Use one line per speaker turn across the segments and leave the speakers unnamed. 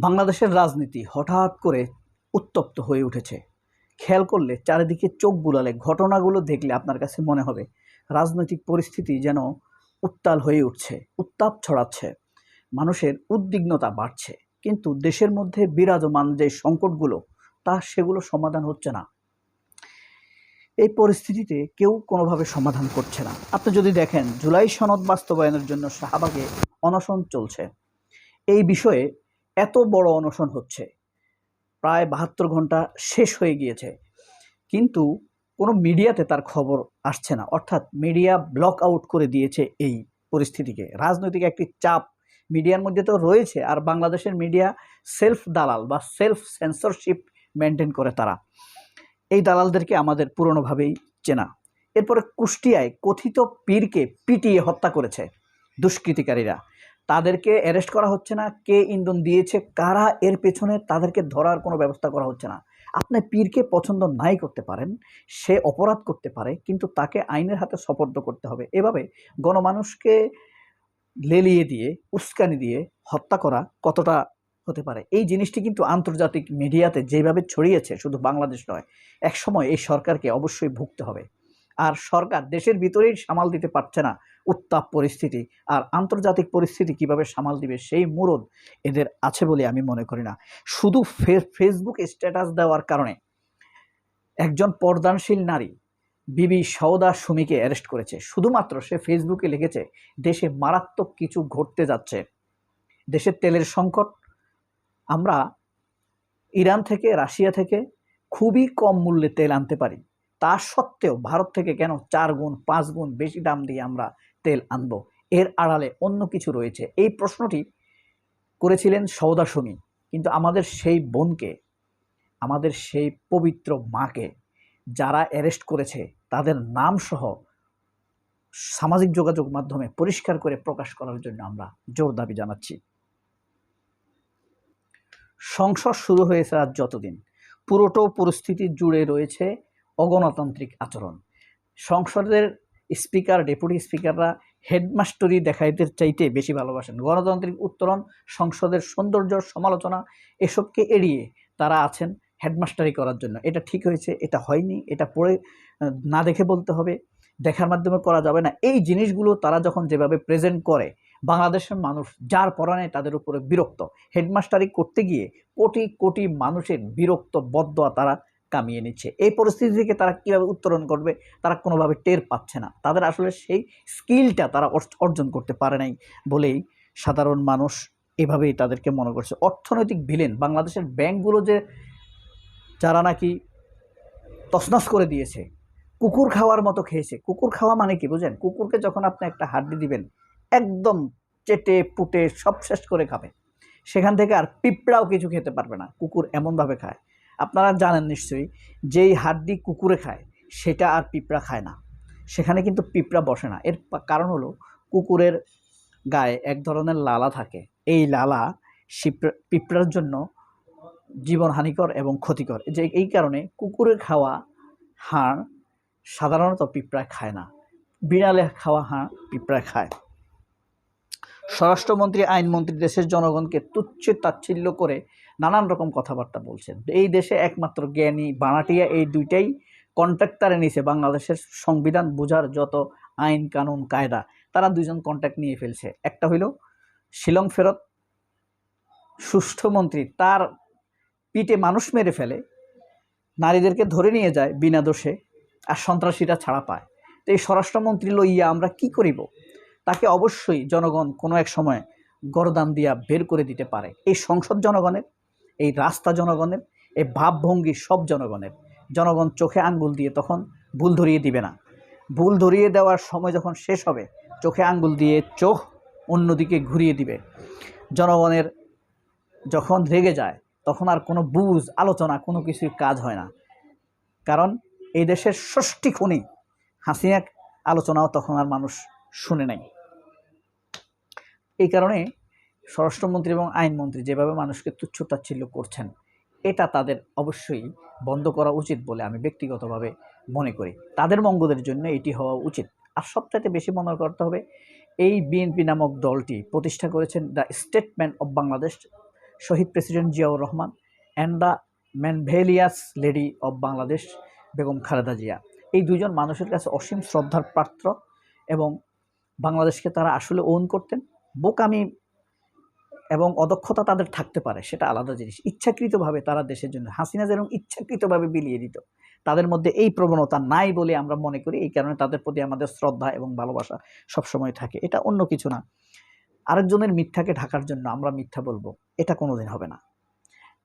বাংলাদেশের রাজনীতি হঠাৎ করে উত্তপ্ত হয়ে উঠেছে। খেয়াল করলে চারিদিকে চোখ বুলালে ঘটনাগুলো দেখলে আপনার কাছে মনে হবে রাজনৈতিক পরিস্থিতি যেন উত্তাল হয়ে উঠছে, উত্তাপ ছড়াচ্ছে, মানুষের উদ্বিগ্নতা বাড়ছে। কিন্তু দেশের মধ্যে বিরাজমান যে সংকটগুলো সেগুলো সমাধান হচ্ছে না। এই পরিস্থিতিতে কেউ কোনোভাবে সমাধান করছে না। আপনি যদি দেখেন, জুলাই সনদ বাস্তবায়নের জন্য শাহবাগে অনশন চলছে। এই বিষয়ে এত বড় অনশন হচ্ছে, প্রায় 72 ঘন্টা শেষ হয়ে গিয়েছে, কিন্তু কোনো মিডিয়াতে তার খবর আসছে না। অর্থাৎ মিডিয়া ব্লক আউট করে দিয়েছে এই পরিস্থিতিকে। রাজনৈতিক একটি চাপ মিডিয়ার মধ্যে তো রয়েছে, আর বাংলাদেশের মিডিয়া সেলফ দালাল বা সেলফ সেন্সরশিপ মেনটেন করে তারা। এই দালালদেরকে আমাদের পুরনোভাবেই চেনা। এরপরে কুষ্টিয়ায় কথিত পীরকে পিটিয়ে হত্যা করেছে দুষ্কৃতিকারীরা। তাদেরকে অ্যারেস্ট করা হচ্ছে না। কে ইন্ধন দিয়েছে, কারা এর পেছনে, তাদেরকে ধরার কোনো ব্যবস্থা করা হচ্ছে না। আপনি পীরকে পছন্দ নাই করতে পারেন, সে অপরাধ করতে পারে, কিন্তু তাকে আইনের হাতে সোপর্দ করতে হবে। এভাবে গণমানুষকে লেলিয়ে দিয়ে, উস্কানি দিয়ে হত্যা করা কতটা হতে পারে? এই জিনিসটি কিন্তু আন্তর্জাতিক মিডিয়াতে যেভাবে ছড়িয়েছে, শুধু বাংলাদেশ নয়, একসময় এই সরকারকে অবশ্যই ভুগতে হবে। আর সরকার দেশের ভিতরেই সামাল দিতে পারছে না উত্তাপ পরিস্থিতি, আর আন্তর্জাতিক পরিস্থিতি কিভাবে সামাল দিবে সেই মুরদ এদের আছে বলে আমি মনে করি না। শুধু ফেসবুক স্ট্যাটাস দেওয়ার কারণে একজন পর্দানশীল নারী বিবি সওদা সুমিকে অ্যারেস্ট করেছে। শুধুমাত্র সে ফেসবুকে লিখেছে দেশে মারাত্মক কিছু ঘটতে যাচ্ছে, দেশের তেলের সংকট, আমরা ইরান থেকে, রাশিয়া থেকে খুবই কম মূল্যে তেল আনতে পারি, তা সত্ত্বেও ভারত থেকে কেন 4 গুণ 5 গুণ বেশি দাম দিয়ে আমরা তেল আনব? এর আড়ালে অন্য কিছু রয়েছে। এই প্রশ্নটি করেছিলেন সওদা সুমি। কিন্তু আমাদের সেই বোনকে, আমাদের সেই পবিত্র মাকে যারা অ্যারেস্ট করেছে, তাদের নাম সহ সামাজিক যোগাযোগ মাধ্যমে পরিষ্কার করে প্রকাশ করার জন্য আমরা জোর দাবি জানাচ্ছি। সংসদ শুরু হয়েছে আজ যতদিন, পুরোটো পরিস্থিতি জুড়ে রয়েছে অগণতান্ত্রিক আচরণ। সংসদের স্পিকার, ডেপুটি স্পিকাররা হেডমাস্টারি দেখাইতে চাইতে বেশি ভালোবাসেন। গণতান্ত্রিক উত্তরণ, সংসদের সৌন্দর্য, সমালোচনা এসবকে এড়িয়ে তারা আছেন হেডমাস্টারি করার জন্য। এটা ঠিক হয়েছে, এটা হয়নি, এটা পড়ে না দেখে বলতে হবে, দেখার মাধ্যমে করা যাবে না। এই জিনিসগুলো তারা যখন যেভাবে প্রেজেন্ট করে, বাংলাদেশের মানুষ যার পরাণে তাদের উপরে বিরক্ত। হেডমাস্টারি করতে গিয়ে কোটি কোটি মানুষের বিরক্ত বদদোয়া তারা কামিয়ে নিচ্ছে। এই পরিস্থিতি থেকে তারা কীভাবে উত্তরণ করবে, তারা কোনোভাবে টের পাচ্ছে না। তাদের আসলে সেই স্কিলটা তারা অর্জন করতে পারে নাই বলেই সাধারণ মানুষ এভাবেই তাদেরকে মনে করছে অর্থনৈতিক ভিলেন। বাংলাদেশের ব্যাংকগুলো যে যারা নাকি তছনছ করে দিয়েছে, কুকুর খাওয়ার মতো খেয়েছে। কুকুর খাওয়া মানে কি বুঝেন? কুকুরকে যখন আপনি একটা হাড্ডি দিবেন, একদম চেটে পুটে সব শেষ করে খাবে, সেখান থেকে আর পিঁপড়াও কিছু খেতে পারবে না। কুকুর এমনভাবে খায়, আপনারা জানেন নিশ্চয়ই, যেই হাড্ডি কুকুরে খায় সেটা আর পিঁপড়া খায় না, সেখানে কিন্তু পিঁপড়া বসে না। এর কারণ হলো কুকুরের গায়ে এক ধরনের লালা থাকে। এই লালা পিঁপড়ার জন্য জীবনহানিকর এবং ক্ষতিকর। যে এই কারণে কুকুরের খাওয়া হাড় সাধারণত পিঁপড়া খায় না, বিড়ালে খাওয়া হাড় পিঁপড়া খায়। স্বরাষ্ট্রমন্ত্রী, আইনমন্ত্রী দেশের জনগণকে তুচ্ছ তাচ্ছিল্য করে নানান রকম কথাবার্তা বলছেন। এই দেশে একমাত্র জ্ঞানী বানাটিয়া এই দুইটাই কন্ট্রাক্টারে নিয়েছে বাংলাদেশের সংবিধান বোঝার যত আইন কানুন কায়দা, তারা দুইজন কন্ট্রাক্ট নিয়ে ফেলছে। একটা হইল শিলং ফেরত সুষ্ঠু মন্ত্রী, তার পিঠে মানুষ মেরে ফেলে, নারীদেরকে ধরে নিয়ে যায় বিনা দোষে, আর সন্ত্রাসীরা ছাড়া পায়। তো এই স্বরাষ্ট্রমন্ত্রী লইয়া আমরা কি করিব? তাকে অবশ্যই জনগণ কোনো এক সময় গরদান দিয়া বের করে দিতে পারে। এই সংসদ জনগণের, এই রাস্তা জনগণের, এই ভাবভঙ্গি সব জনগণের। জনগণ চোখে আঙ্গুল দিয়ে তখন ভুল ধরিয়ে দিবে না। ভুল ধরিয়ে দেওয়ার সময় যখন শেষ হবে, চোখে আঙ্গুল দিয়ে চোখ অন্যদিকে ঘুরিয়ে দিবে। জনগণের যখন রেগে যায়, তখন আর কোনো বুঝ আলোচনা কোনো কিছুই কাজ হয় না। কারণ এই দেশের ষষ্ঠী খুনি হাসিনা আলোচনাও তখন আর মানুষ শুনে নাই। এই কারণে স্বরাষ্ট্রমন্ত্রী এবং আইনমন্ত্রী যেভাবে মানুষকে তুচ্ছ তাচ্ছিল্য করছেন, এটা তাদের অবশ্যই বন্ধ করা উচিত বলে আমি ব্যক্তিগতভাবে মনে করি। তাদের মঙ্গলের জন্য এটি হওয়া উচিত। আর সবচাইতে বেশি মনে করতে হবে, এই বিএনপি নামক দলটি প্রতিষ্ঠা করেছেন দ্য স্টেটমেন্ট অব বাংলাদেশ শহীদ president Ziaur Rahman and the marvellous lady of Bangladesh Begum Khaleda Zia. এই দুজন মানুষের কাছে অসীম শ্রদ্ধার পাত্র এবং বাংলাদেশকে তারা আসলে ওন করতেন। বোকামি এবং অদক্ষতা তাদের থাকতে পারে, সেটা আলাদা জিনিস। ইচ্ছাকৃতভাবে তারা দেশের জন্য, হাসিনা যেরকম ইচ্ছাকৃতভাবে বিলিয়ে দিত, তাদের মধ্যে এই প্রবণতা নাই বলে আমরা মনে করি। এই কারণে তাদের প্রতি আমাদের শ্রদ্ধা এবং ভালোবাসা সবসময় থাকে। এটা অন্য কিছু না। আরেকজনের মিথ্যাকে ঢাকার জন্য আমরা মিথ্যা বলবো, এটা কোনোদিন হবে না।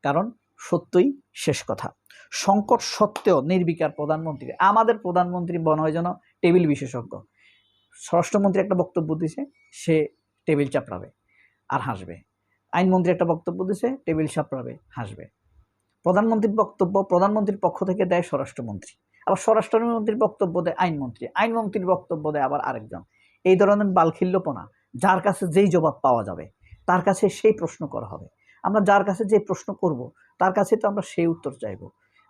কারণ সত্যই শেষ কথা। সংকট সত্ত্বেও নির্বিকার প্রধানমন্ত্রী, আমাদের প্রধানমন্ত্রী মনে হয় যেন টেবিল বিশেষজ্ঞ। স্বরাষ্ট্রমন্ত্রী একটা বক্তব্য দিছে, সে টেবিল চাপড়াবে আর হাসবে। আইনমন্ত্রী একটা বক্তব্য দিছে, টেবিল চাপড়াবে, হাসবে। প্রধানমন্ত্রীর বক্তব্য প্রধানমন্ত্রীর পক্ষ থেকে দেয় স্বরাষ্ট্রমন্ত্রী, আবার স্বরাষ্ট্রমন্ত্রীর বক্তব্য দেয় আইনমন্ত্রী, আইনমন্ত্রীর বক্তব্য দেয় আবার আরেকজন। এই ধরনের বালখিল্যপনা, যার কাছে যেই জবাব পাওয়া যাবে তার কাছে সেই প্রশ্ন করা হবে। আমরা যার কাছে যে প্রশ্ন করব তার কাছে তো আমরা সেই উত্তর চাইব।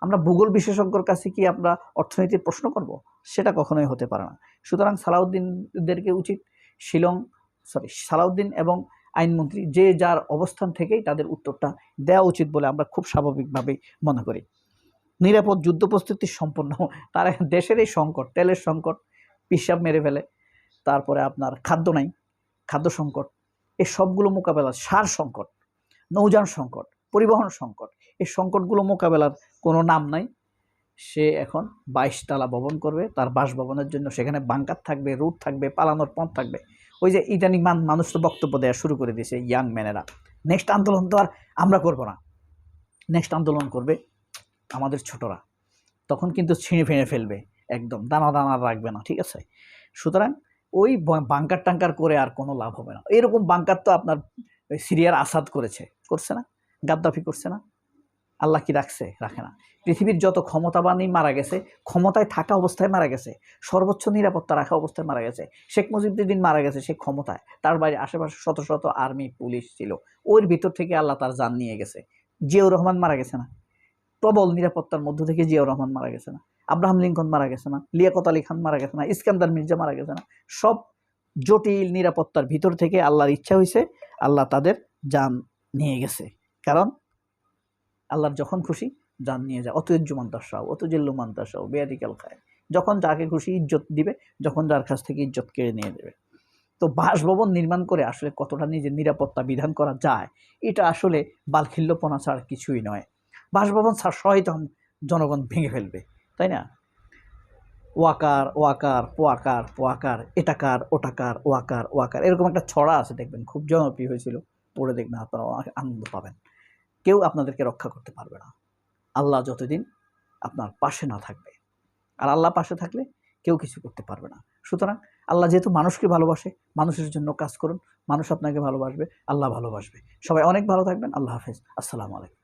আমরা ভূগোল বিশেষজ্ঞর কাছে কি আমরা অর্থনীতির প্রশ্ন করব? সেটা কখনোই হতে পারে না। সুতরাং সালাউদ্দিনদেরকে উচিত সালাউদ্দিন এবং আইনমন্ত্রী যে যার অবস্থান থেকেই তাদের উত্তরটা দেওয়া উচিত বলে আমরা খুব স্বাভাবিকভাবেই মনে করি। নিরাপদ যুদ্ধ প্রস্তুতি সম্পন্ন, তার দেশের এই সংকট, তেলের সংকট পিসাব মেরে ফেলে, তারপরে আপনার খাদ্য নাই, খাদ্য সংকট, এই সবগুলো মোকাবেলা, সার সংকট, নৌযান সংকট, পরিবহন সংকট, এই সংকটগুলো মোকাবেলার কোনো নাম নাই। সে এখন 22 তলা ভবন করবে, তার বাসভবনের জন্য সেখানে বাংকার থাকবে, রুট থাকবে, পালানোর পথ থাকবে। ওই যে ইদানিং মানুষ তো বক্তব্য দেওয়া শুরু করে দিয়েছে, ইয়াং ম্যানেরা। নেক্সট আন্দোলন তো আর আমরা করব না, নেক্সট আন্দোলন করবে আমাদের ছোটরা, তখন কিন্তু ছিঁড়ে ফেঁড়ে ফেলবে, একদম দানা দানা রাখবে না, ঠিক আছে? সুতরাং ওই বাংকার টাঙ্কার করে আর কোনো লাভ হবে না। এরকম বাংকার তো আপনার সিরিয়ার আসাদ করছে না, গাদ্দাফি করছে না। আল্লাহ কি রাখছে? রাখে না। পৃথিবীর যত ক্ষমতাবানই মারা গেছে, ক্ষমতায় থাকা অবস্থায় মারা গেছে, সর্বোচ্চ নিরাপত্তা রাখা অবস্থায় মারা গেছে। শেখ মুজিবুদ্দিন মারা গেছে সে ক্ষমতায়, তার বাইরে আশেপাশে শত শত আর্মি পুলিশ ছিল, ওর ভিতর থেকে আল্লাহ তার জান নিয়ে গেছে। জিয়াউর রহমান মারা গেছে না, প্রবল নিরাপত্তার মধ্য থেকে জিয়াউর রহমান মারা গেছে না, আব্রাহাম লিঙ্কন মারা গেছে না, লিয়াকত আলী খান মারা গেছে না, ইস্কান্দার মির্জা মারা গেছে না। সব জটিল নিরাপত্তার ভিতর থেকে আল্লাহর ইচ্ছা হয়েছে, আল্লাহ তাদের জান নিয়ে গেছে। কারণ আল্লাহর যখন খুশি জান নিয়ে যায়। অতুজ্জুমান তাসাও অতুজিল্লুমান তাসাও বেয়াদিকাল খায়, যখন যাকে খুশি ইজ্জত দিবে, যখন যার কাছ থেকে ইজ্জত কেড়ে নিয়ে দেবে। তো বাসভবন নির্মাণ করে আসলে কতটা নিজের নিরাপত্তা বিধান করা যায়, এটা আসলে বালখিল্যপনা ছাড়া কিছুই নয়। বাসভবন সহিত জনগণ ভেঙে ফেলবে, তাই না? ওয়াকার ওয়াকার পোয়াকার পোয়াকার, এটাকার ওটাকার ওয়াকার ওয়াকার, এরকম একটা ছড়া আছে, দেখবেন খুব জনপ্রিয় হয়েছিল, পড়ে দেখবেন আপনারা আনন্দ পাবেন। কেউ আপনাদেরকে রক্ষা করতে পারবে না আল্লাহ যতদিন আপনার পাশে না থাকবে। আর আল্লাহ পাশে থাকলে কেউ কিছু করতে পারবে না। সুতরাং আল্লাহ যেহেতু মানুষকে ভালোবাসে, মানুষের জন্য কাজ করুন, মানুষ আপনাকে ভালোবাসবে, আল্লাহ ভালোবাসবে। সবাই অনেক ভালো থাকবেন। আল্লাহ হাফেজ। আসসালামু আলাইকুম।